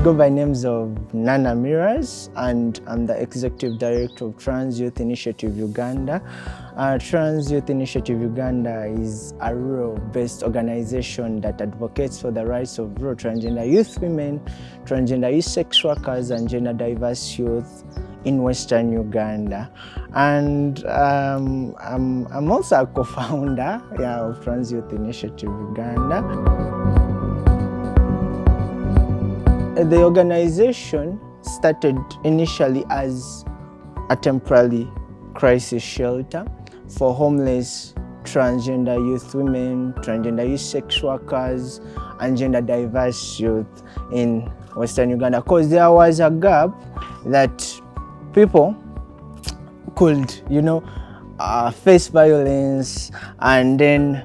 go by names of Nana Miras, and I'm the Executive Director of Trans Youth Initiative Uganda. Trans Youth Initiative Uganda is a rural-based organization that advocates for the rights of rural transgender youth women, transgender youth sex workers, and gender-diverse youth in Western Uganda. And I'm also a co-founder of Trans Youth Initiative Uganda. The organization started initially as a temporary crisis shelter for homeless transgender youth women, transgender youth sex workers, and gender diverse youth in Western Uganda, because there was a gap that people could, face violence and then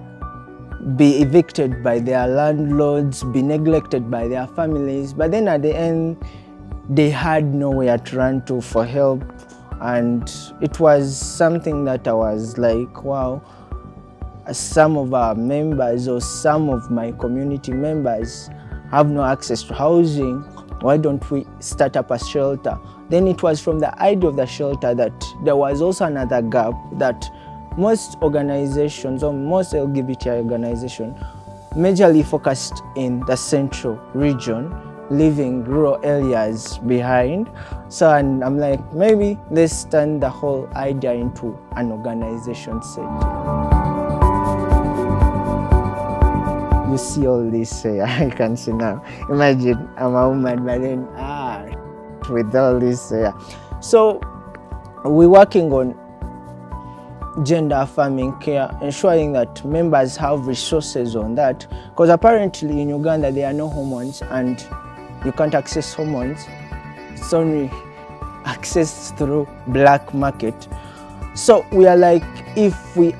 be evicted by their landlords, be neglected by their families, but then at the end they had nowhere to run to for help. And it was something that I was like, wow, some of our members or some of my community members have no access to housing. Why don't we start up a shelter? Then it was from the idea of the shelter that there was also another gap that most organizations or most LGBTI organizations majorly focused in the central region, leaving rural areas behind. So I'm like, maybe let's turn the whole idea into an organization set. You see all this, I can see now. Imagine I'm a woman, but then with all this. So we're working on gender affirming care, ensuring that members have resources on that, because apparently in Uganda there are no hormones and you can't access hormones. It's only accessed through black market. So we are like, if we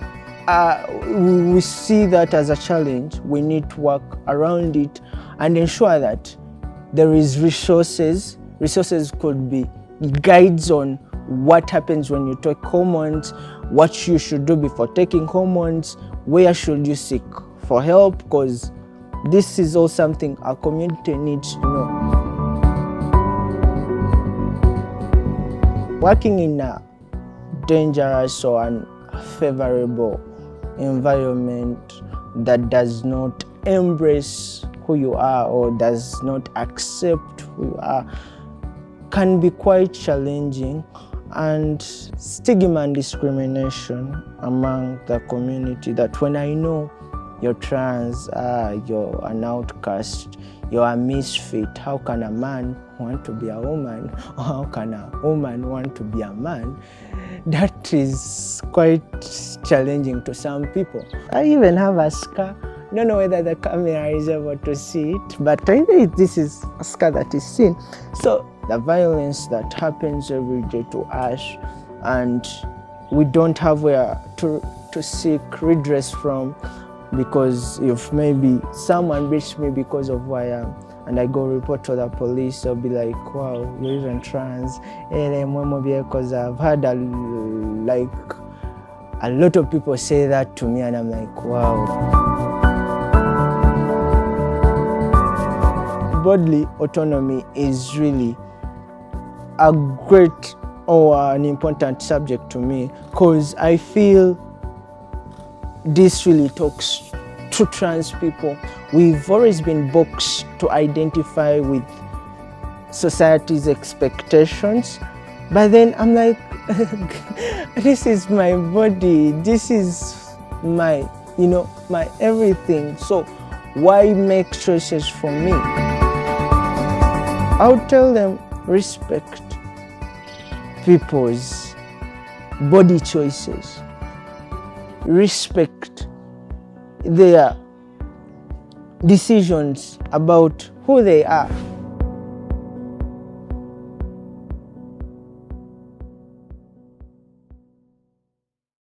see that as a challenge, we need to work around it and ensure that there is resources. Resources could be guides on what happens when you take hormones, what you should do before taking hormones, where should you seek for help, because this is all something our community needs to know. Working in a dangerous or unfavorable environment that does not embrace who you are or does not accept who you are can be quite challenging, and stigma and discrimination among the community, that when I know you're trans, you're an outcast, you're a misfit, how can a man want to be a woman, or how can a woman want to be a man? That is quite challenging to some people. I even have a scar. I don't know whether the camera is able to see it, but I think this is a scar that is seen. So the violence that happens every day to us, and we don't have where to seek redress from, because if maybe someone beats me because of who I am and I go report to the police, they'll be like, wow, you're even trans. Because I've had a lot of people say that to me, and I'm like, wow. Bodily autonomy is really a great or an important subject to me, because I feel this really talks to trans people. We've always been boxed to identify with society's expectations, but then I'm like, this is my body, this is my, my everything. So why make choices for me? I'll tell them, respect people's body choices, respect their decisions about who they are.